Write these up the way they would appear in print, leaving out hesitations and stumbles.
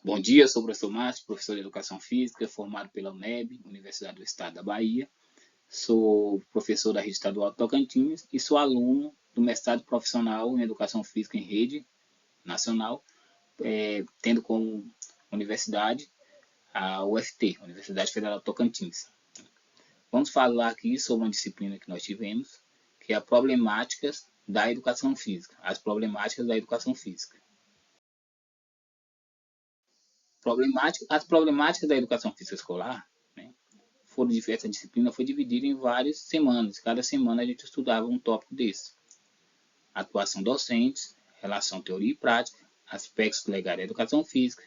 Bom dia, sou o professor Márcio, professor de Educação Física, formado pela UNEB, Universidade do Estado da Bahia. Sou professor da Rede Estadual de Tocantins e sou aluno do mestrado profissional em Educação Física em Rede Nacional, tendo como universidade a UFT, Universidade Federal de Tocantins. Vamos falar aqui sobre uma disciplina que nós tivemos, que é a problemáticas da educação física, as problemáticas da educação física. As problemáticas da educação física escolar, né, essa disciplina foi dividida em várias semanas. Cada semana a gente estudava um tópico desse. Atuação docente, relação teoria e prática, aspectos legais da educação física,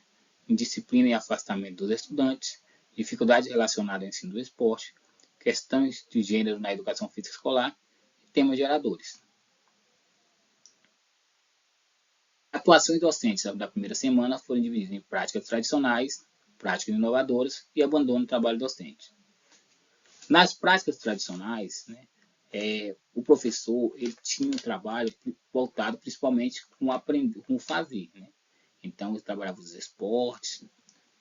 indisciplina e afastamento dos estudantes, dificuldades relacionadas ao ensino do esporte, questões de gênero na educação física escolar e temas geradores. Atuações docentes da primeira semana foram divididas em práticas tradicionais, práticas inovadoras e abandono do trabalho docente. Nas práticas tradicionais, né, o professor ele tinha um trabalho voltado principalmente com aprender, com fazer. Né? Então, ele trabalhava os esportes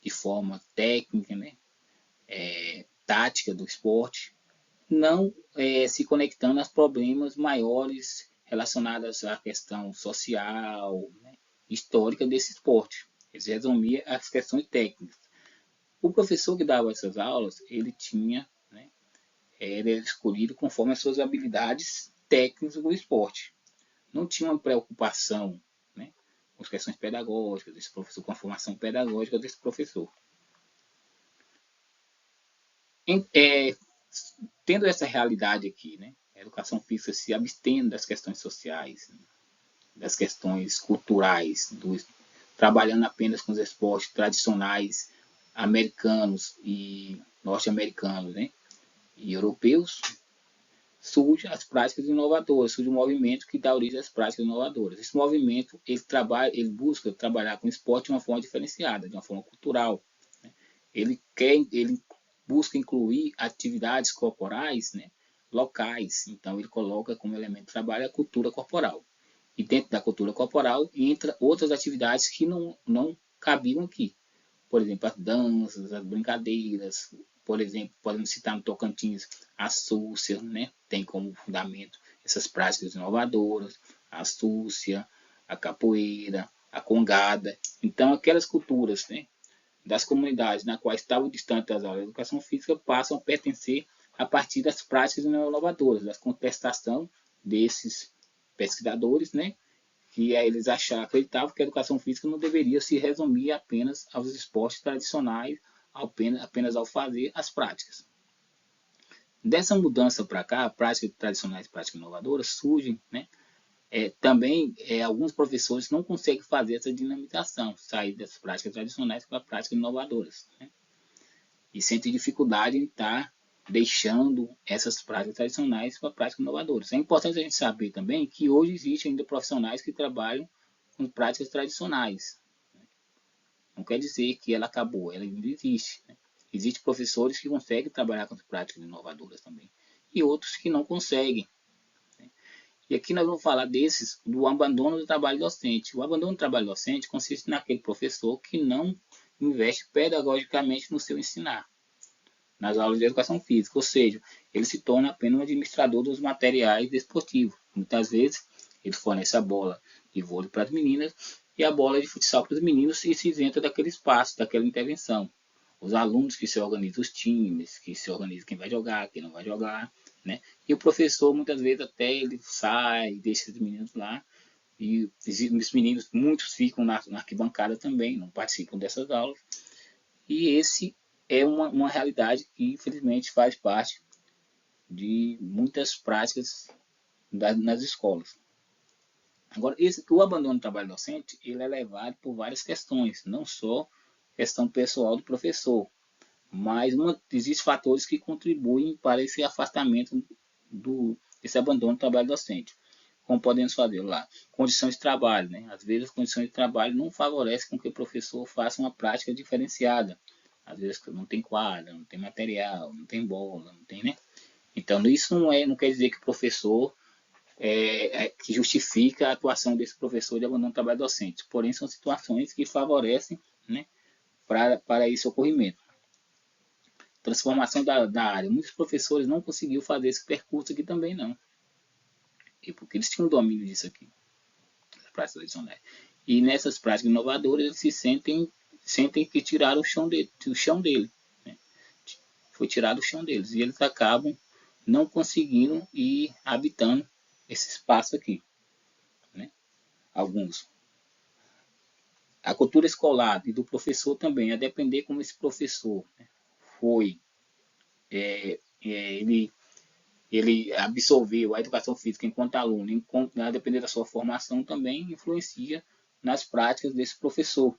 de forma técnica, né, tática do esporte, não se conectando aos problemas maiores relacionados à questão social, né, histórica desse esporte. Eles resumiam as questões técnicas. O professor que dava essas aulas, ele tinha, né, era escolhido conforme as suas habilidades técnicas do esporte. Não tinha uma preocupação, né, com as questões pedagógicas desse professor, com a formação pedagógica desse professor. Tendo essa realidade aqui, né, a educação física se abstendo das questões sociais, né, das questões culturais, trabalhando apenas com os esportes tradicionais americanos e norte-americanos, né, e europeus, surge as práticas inovadoras, surge um movimento que dá origem às práticas inovadoras. Esse movimento ele busca trabalhar com o esporte de uma forma diferenciada, de uma forma cultural. Né? Ele busca incluir atividades corporais, né, locais. Então ele coloca como elemento de trabalho a cultura corporal. E dentro da cultura corporal entra outras atividades que não cabiam aqui. Por exemplo, as danças, as brincadeiras. Por exemplo, podemos citar no Tocantins a súcia, né? Tem como fundamento essas práticas inovadoras, a súcia, a capoeira, a congada. Então, aquelas culturas, né, das comunidades na quais estavam distantes das aulas de educação física passam a pertencer a partir das práticas inovadoras, da contestação desses pesquisadores, né, que eles acreditavam que a educação física não deveria se resumir apenas aos esportes tradicionais, apenas ao fazer as práticas. Dessa mudança para cá, práticas tradicionais e práticas inovadoras surgem, né? Também alguns professores não conseguem fazer essa dinamização, sair das práticas tradicionais para práticas inovadoras. Né? E sentem dificuldade em estar deixando essas práticas tradicionais para práticas inovadoras. É importante a gente saber também que hoje existem ainda profissionais que trabalham com práticas tradicionais. Não quer dizer que ela acabou, ela ainda existe. Né? Existem professores que conseguem trabalhar com as práticas inovadoras também. E outros que não conseguem. E aqui nós vamos falar do abandono do trabalho docente. O abandono do trabalho docente consiste naquele professor que não investe pedagogicamente no seu ensinar, nas aulas de educação física, ou seja, ele se torna apenas um administrador dos materiais desportivos. Muitas vezes ele fornece a bola de vôlei para as meninas e a bola de futsal para os meninos e se isenta daquele espaço, daquela intervenção. Os alunos que se organizam os times, que se organizam quem vai jogar, quem não vai jogar, né? E o professor muitas vezes até ele sai, deixa os meninos lá e os meninos, muitos ficam na arquibancada também, não participam dessas aulas. E esse é uma realidade que infelizmente faz parte de muitas práticas nas escolas. Agora, o abandono do trabalho docente ele é levado por várias questões, não só questão pessoal do professor, mas existem fatores que contribuem para esse afastamento desse abandono do trabalho docente. Como podemos fazer lá? Condições de trabalho. Né? Às vezes as condições de trabalho não favorecem com que o professor faça uma prática diferenciada. Às vezes não tem quadra, não tem material, não tem bola, não tem, né? Então isso não quer dizer que o professor que justifica a atuação desse professor de abandono do trabalho docente. Porém, são situações que favorecem, né, para esse ocorrimento. Transformação da área. Muitos professores não conseguiram fazer esse percurso aqui também, não. E porque eles tinham domínio disso aqui, das práticas tradicionais. E nessas práticas inovadoras, eles se sentem que tiraram o chão dele. Né? Foi tirado o chão deles. E eles acabam não conseguindo ir habitando esse espaço aqui. Né? Alguns. A cultura escolar e do professor também, a depender como esse professor, né, foi, ele absorveu a educação física enquanto aluno, a depender da sua formação também influencia nas práticas desse professor.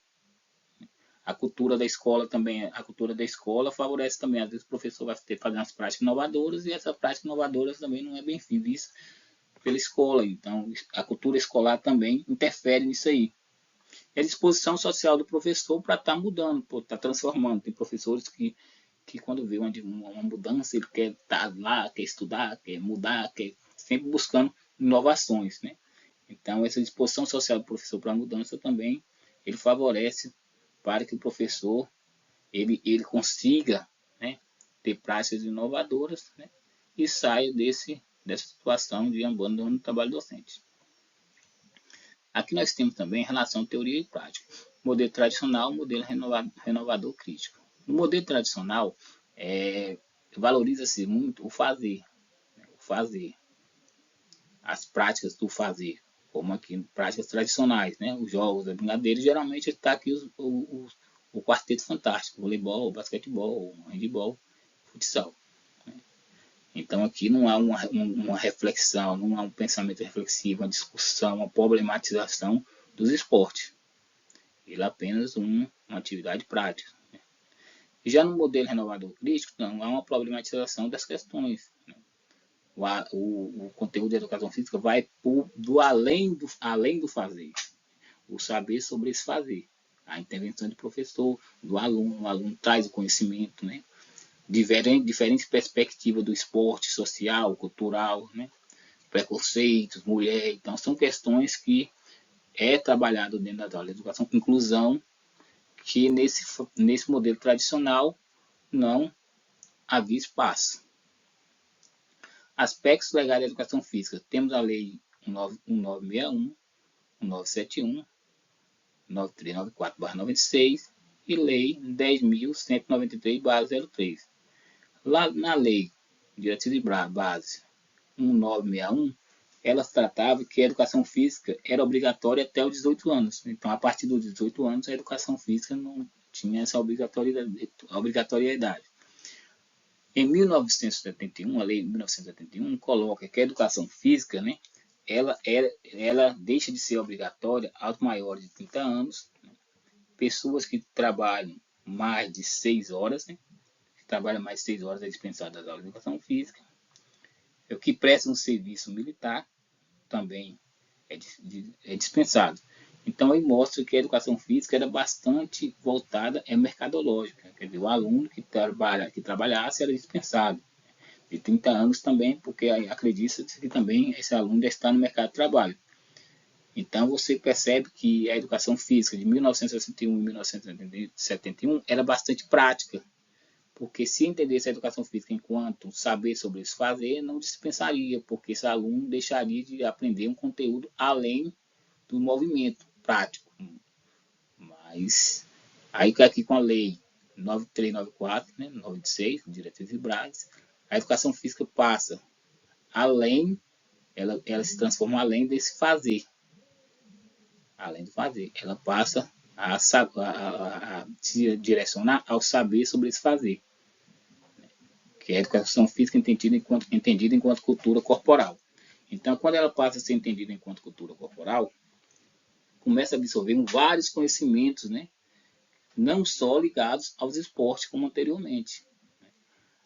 A cultura da escola também, a cultura da escola favorece também, às vezes o professor vai ter fazendo as práticas inovadoras e essa prática inovadoras também não é bem vista pela escola, então a cultura escolar também interfere nisso aí. É a disposição social do professor para estar mudando, estar transformando. Tem professores que quando vê uma mudança, ele quer estar lá, quer estudar, quer mudar, quer sempre buscando inovações. Né? Então, essa disposição social do professor para a mudança também, ele favorece para que o professor ele consiga, né, ter práticas inovadoras, né, e saia dessa situação de abandono do trabalho docente. Aqui nós temos também relação teoria e prática. Modelo tradicional, modelo renovador crítico. No modelo tradicional, valoriza-se muito o fazer, as práticas do fazer, como aqui práticas tradicionais, né? Os jogos, as brincadeiras, geralmente está aqui o quarteto fantástico, voleibol, basquetebol, handebol, futsal. Então aqui não há uma reflexão, não há um pensamento reflexivo, uma discussão, uma problematização dos esportes. Ele é apenas uma atividade prática. Né? E já no modelo renovador crítico, não há uma problematização das questões. Né? O conteúdo da educação física vai além do fazer, o saber sobre esse fazer. A intervenção do professor, do aluno, o aluno traz o conhecimento, né? Diferentes perspectivas do esporte, social, cultural, né? Preconceitos, mulher. Então, são questões que trabalhado dentro da aula de educação, inclusão, que nesse modelo tradicional não havia espaço. Aspectos legais da educação física. Temos a lei 1961, 1971, 9394/96 e lei 10.193/03. Lá na lei diretriz base 1961, ela tratava que a educação física era obrigatória até os 18 anos. Então, a partir dos 18 anos, a educação física não tinha essa obrigatoriedade. Em 1971, a lei de 1971 coloca que a educação física, né, ela deixa de ser obrigatória aos maiores de 30 anos, né, pessoas que trabalham mais de 6 horas, né, trabalha mais de 6 horas é dispensado das aulas de educação física. O que presta um serviço militar também é dispensado. Então, aí mostra que a educação física era bastante voltada mercadológica. Quer dizer, o aluno que trabalhasse era dispensado. De 30 anos também, porque acredita-se que também esse aluno já está no mercado de trabalho. Então, você percebe que a educação física de 1961 e 1971 era bastante prática. Porque se entendesse a educação física enquanto saber sobre isso fazer, não dispensaria, porque esse aluno deixaria de aprender um conteúdo além do movimento prático. Mas aí aqui com a lei 9394, né, 96, diretrizes básicas, a educação física passa além, ela se transforma além desse fazer. Além do fazer, ela passa a se direcionar ao saber sobre esse fazer, que é a educação física entendida enquanto cultura corporal. Então, quando ela passa a ser entendida enquanto cultura corporal, começa a absorver vários conhecimentos, né? Não só ligados aos esportes como anteriormente.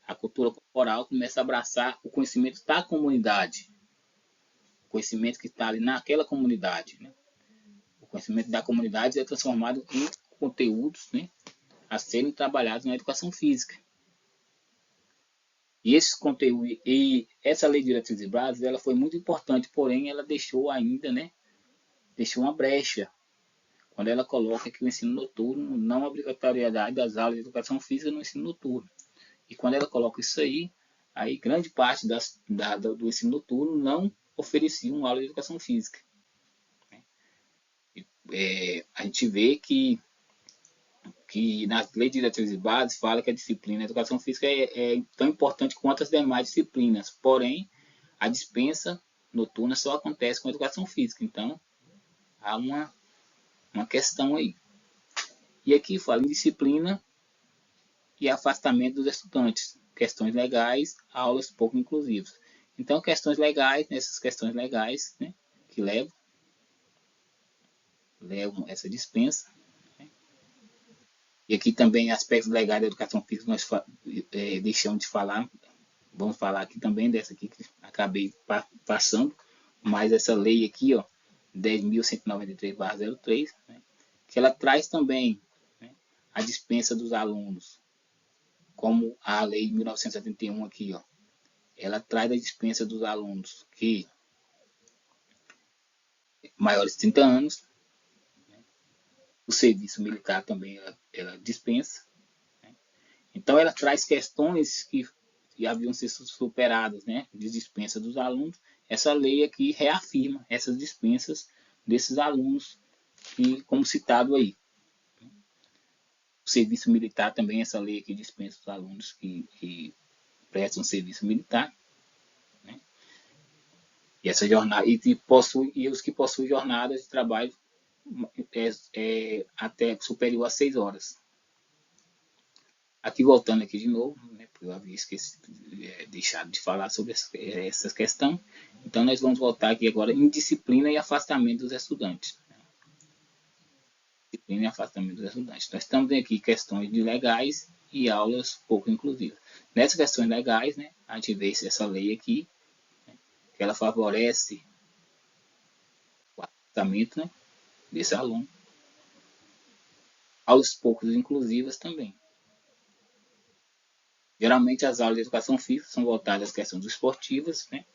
A cultura corporal começa a abraçar o conhecimento da comunidade, o conhecimento que está ali naquela comunidade. Né? O conhecimento da comunidade é transformado em conteúdos, né, a serem trabalhados na educação física. E esse conteúdo e essa lei de diretrizes básicas, ela foi muito importante, porém ela deixou ainda, né, deixou uma brecha quando ela coloca que o ensino noturno não é obrigatoriedade das aulas de educação física no ensino noturno. E quando ela coloca isso aí grande parte do ensino noturno não oferecia uma aula de educação física. A gente vê que na lei de diretrizes básicas fala que a disciplina de educação física é tão importante quanto as demais disciplinas, porém a dispensa noturna só acontece com a educação física, então há uma questão aí. E aqui fala em disciplina e afastamento dos estudantes, questões legais, aulas pouco inclusivas. Então, questões legais, nessas questões legais, né, que levam essa dispensa. Né? E aqui também aspectos legais da educação física nós deixamos de falar. Vamos falar aqui também dessa aqui que acabei passando, mas essa lei aqui, ó, 10.193/03, né, que ela traz também, né, a dispensa dos alunos, como a lei de 1971 aqui, ó, ela traz a dispensa dos alunos que maiores de 30 anos, né, o serviço militar também ela dispensa, né, então ela traz questões que haviam sido superadas, né, de dispensa dos alunos. Essa lei aqui reafirma essas dispensas desses alunos, que, como citado aí. O serviço militar também, essa lei aqui dispensa os alunos que prestam serviço militar. Né? E essa jornada, e os que possuem jornadas de trabalho até superior a 6 horas. Aqui voltando aqui de novo, né, porque eu havia deixado de falar sobre essa questão. Então nós vamos voltar aqui agora em disciplina e afastamento dos estudantes. Disciplina e afastamento dos estudantes. Nós estamos aqui questões de legais e aulas pouco inclusivas. Nessas questões legais, né, a gente vê essa lei aqui, né, que ela favorece o afastamento, né, desse aluno. Aulas pouco inclusivas também. Geralmente as aulas de educação física são voltadas às questões esportivas, né,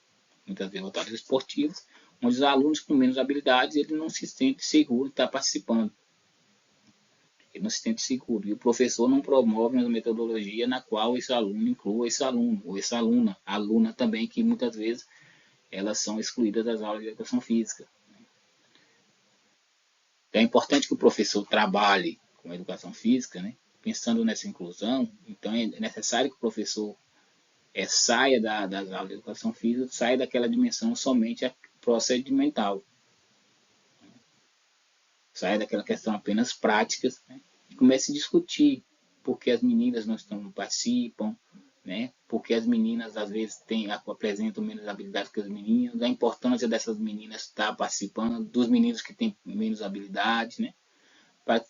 muitas vezes voltadas às esportivas, onde os alunos com menos habilidades ele não se sente seguro de estar participando. Ele não se sente seguro. E o professor não promove uma metodologia na qual esse aluno inclua esse aluno, ou essa aluna também, que muitas vezes elas são excluídas das aulas de educação física. Então é importante que o professor trabalhe com a educação física, né? Pensando nessa inclusão. Então é necessário que o professor saia das aulas de educação física, saia daquela dimensão somente procedimental. Saia daquela questão apenas práticas, né? E comece a discutir por que as meninas não participam, né? Porque as meninas às vezes apresentam menos habilidades que os meninos, a importância dessas meninas estar participando, dos meninos que têm menos habilidades, né? Para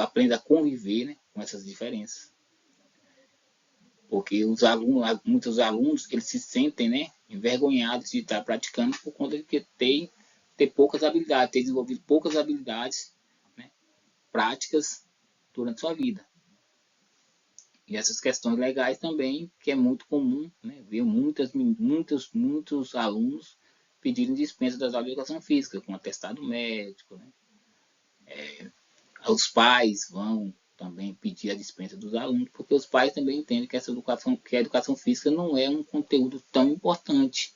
aprender a conviver, né, com essas diferenças. Porque muitos alunos, eles se sentem, né, envergonhados de estar praticando por conta de que ter poucas habilidades, ter desenvolvido poucas habilidades, né, práticas durante sua vida. E essas questões legais também, que é muito comum, né, ver muitos alunos pedirem dispensa das aulas de educação física, com atestado médico, né. Os pais vão também pedir a dispensa dos alunos, porque os pais também entendem que a educação física não é um conteúdo tão importante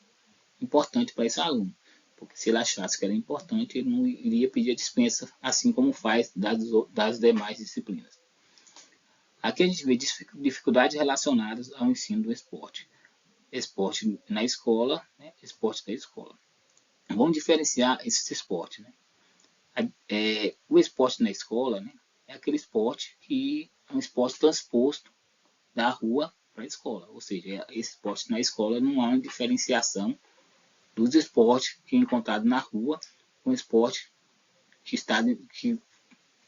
para esse aluno. Porque se ele achasse que era importante, ele não iria pedir a dispensa, assim como faz das demais disciplinas. Aqui a gente vê dificuldades relacionadas ao ensino do esporte. Esporte na escola, né? Esporte da escola. Vamos diferenciar esses esportes, né? O esporte na escola, né, é aquele esporte que é um esporte transposto da rua para a escola. Ou seja, esse esporte na escola não há uma diferenciação dos esportes que é encontrado na rua com o esporte que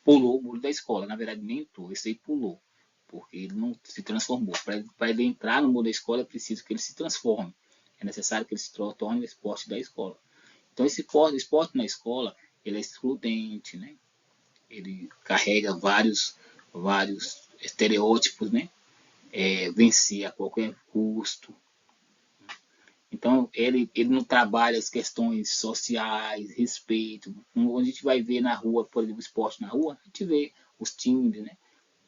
pulou o muro da escola. Na verdade, nem entrou, esse aí pulou, porque ele não se transformou. Para ele entrar no muro da escola, é preciso que ele se transforme. É necessário que ele se torne o esporte da escola. Então, esse esporte na escola, ele é excludente, né? Ele carrega vários estereótipos, né? vencer a qualquer custo. Então, ele não trabalha as questões sociais, respeito. Como a gente vai ver na rua, por exemplo, esporte na rua, a gente vê os times, né?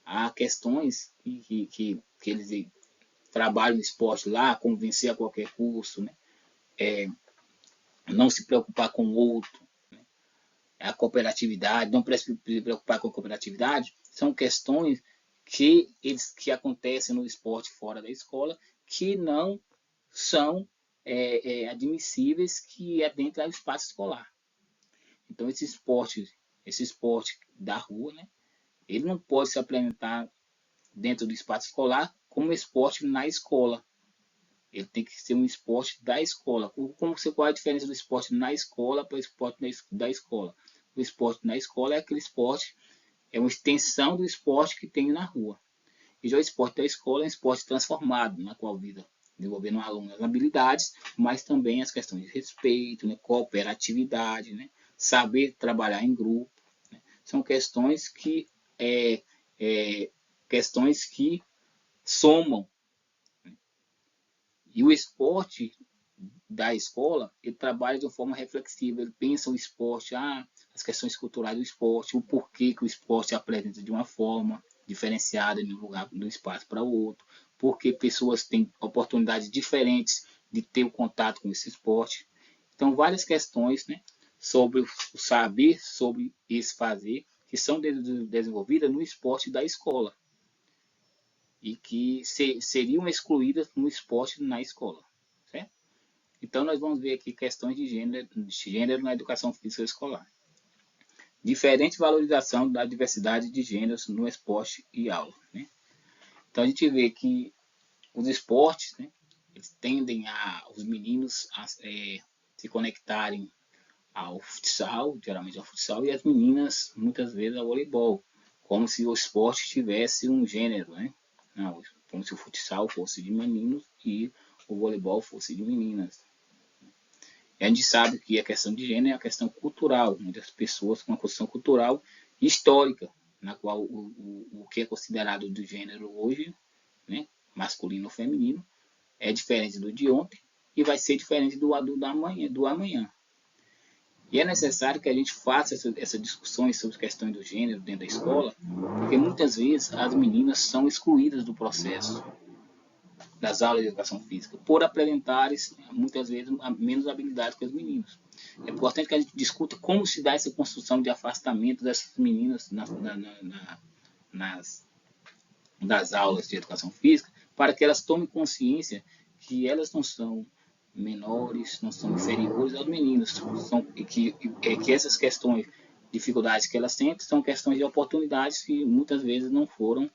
Há questões que eles trabalham no esporte lá, como vencer a qualquer custo, né? Não se preocupar com o outro, né? A cooperatividade, não se preocupar com a cooperatividade, são questões que acontecem no esporte fora da escola, que não são admissíveis que é dentro do espaço escolar. Então esse esporte da rua, né, ele não pode se apresentar dentro do espaço escolar como esporte na escola. Ele tem que ser um esporte da escola. Qual é a diferença do esporte na escola para o esporte da escola? O esporte na escola é aquele esporte, é uma extensão do esporte que tem na rua. E já o esporte da escola é um esporte transformado, na qual visa desenvolver no aluno as habilidades, mas também as questões de respeito, né, cooperatividade, né, saber trabalhar em grupo. Né, são questões que somam. Né, e o esporte da escola, ele trabalha de uma forma reflexiva, ele pensa o esporte, as questões culturais do esporte, o porquê que o esporte se apresenta de uma forma diferenciada de um lugar do espaço para o outro, porque pessoas têm oportunidades diferentes de ter o contato com esse esporte. Então, várias questões, né, sobre o saber, sobre esse fazer, que são desenvolvidas no esporte da escola e que seriam excluídas no esporte na escola, certo? Então, nós vamos ver aqui questões de gênero na educação física escolar. Diferente valorização da diversidade de gêneros no esporte e aula. Né? Então, a gente vê que os esportes, né, eles tendem os meninos a se conectarem ao futsal, geralmente ao futsal, e as meninas, muitas vezes, ao voleibol, como se o esporte tivesse um gênero. Né? Não, como se o futsal fosse de meninos e o voleibol fosse de meninas. A gente sabe que a questão de gênero é uma questão cultural, muitas pessoas com uma construção cultural histórica, na qual o que é considerado do gênero hoje, né, masculino ou feminino, é diferente do de ontem e vai ser diferente do amanhã. E é necessário que a gente faça essas discussões sobre questões do gênero dentro da escola, porque muitas vezes as meninas são excluídas do processo das aulas de educação física, por apresentarem, muitas vezes, menos habilidades que os meninos. É importante que a gente discuta como se dá essa construção de afastamento dessas meninas das aulas de educação física, para que elas tomem consciência que elas não são menores, não são inferiores aos meninos, que essas questões, dificuldades que elas têm, são questões de oportunidades que muitas vezes não foram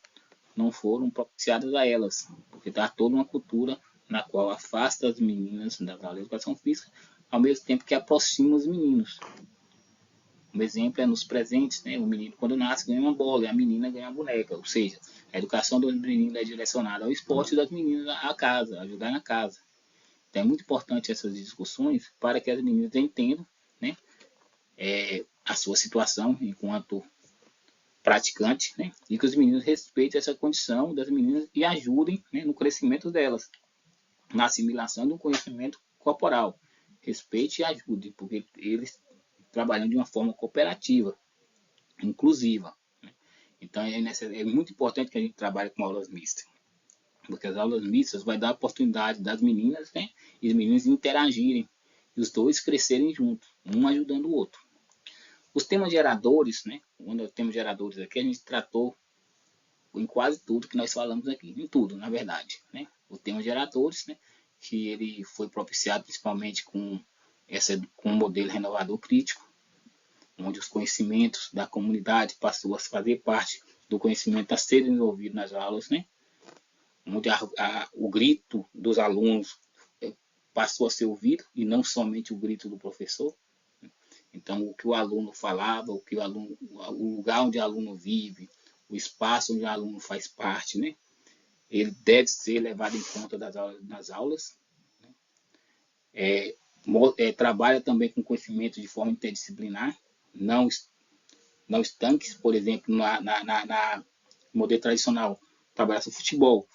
propiciadas a elas, porque está toda uma cultura na qual afasta as meninas das aulas de educação física, ao mesmo tempo que aproxima os meninos. Um exemplo é nos presentes, né? O menino, quando nasce, ganha uma bola, e a menina ganha uma boneca. Ou seja, a educação dos meninos é direcionada ao esporte e das meninas à casa, a jogar na casa. Então é muito importante essas discussões para que as meninas entendam, né, a sua situação enquanto praticante, né, e que os meninos respeitem essa condição das meninas e ajudem, né, no crescimento delas, na assimilação do conhecimento corporal. Respeite e ajude, porque eles trabalham de uma forma cooperativa, inclusiva. Né? Então é muito importante que a gente trabalhe com aulas mistas, porque as aulas mistas vai dar a oportunidade das meninas, né, e os meninos interagirem, e os dois crescerem juntos, um ajudando o outro. Os temas geradores, né, quando temos geradores aqui, a gente tratou em quase tudo que nós falamos aqui, em tudo, na verdade. Né? O tema geradores, né, que ele foi propiciado principalmente com o modelo renovador crítico, onde os conhecimentos da comunidade passou a fazer parte do conhecimento a ser desenvolvido nas aulas, né? Onde o grito dos alunos passou a ser ouvido e não somente o grito do professor. Então, o que o aluno falava, o lugar onde o aluno vive, o espaço onde o aluno faz parte, né? Ele deve ser levado em conta nas aulas. Trabalha também com conhecimento de forma interdisciplinar, não estanques, por exemplo, na modelo tradicional, trabalhar sobre futebol,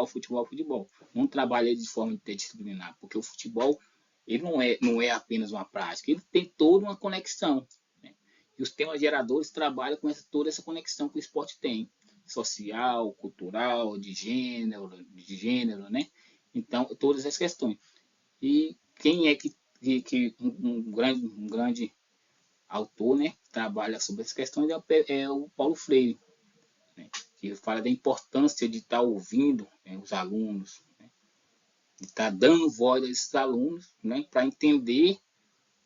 futebol. Não trabalha de forma interdisciplinar, porque o futebol ele não é apenas uma prática, ele tem toda uma conexão. Né? E os temas geradores trabalham com toda essa conexão que o esporte tem, social, cultural, de gênero, né? Então, todas essas questões. E quem é que um grande autor, né, trabalha sobre essas questões é o Paulo Freire, né, que fala da importância de estar ouvindo, né, os alunos, né, de estar dando voz a esses alunos, né, para entender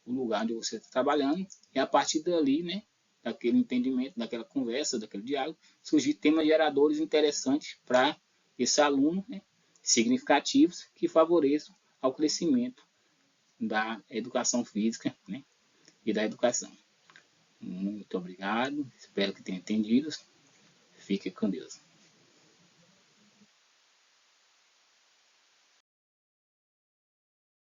o lugar onde você está trabalhando e a partir dali, né, daquele entendimento, daquela conversa, daquele diálogo, surgir temas geradores interessantes para esse aluno, né, significativos que favoreçam ao crescimento da educação física, né, e da educação. Muito obrigado, espero que tenha entendido. Fique com Deus.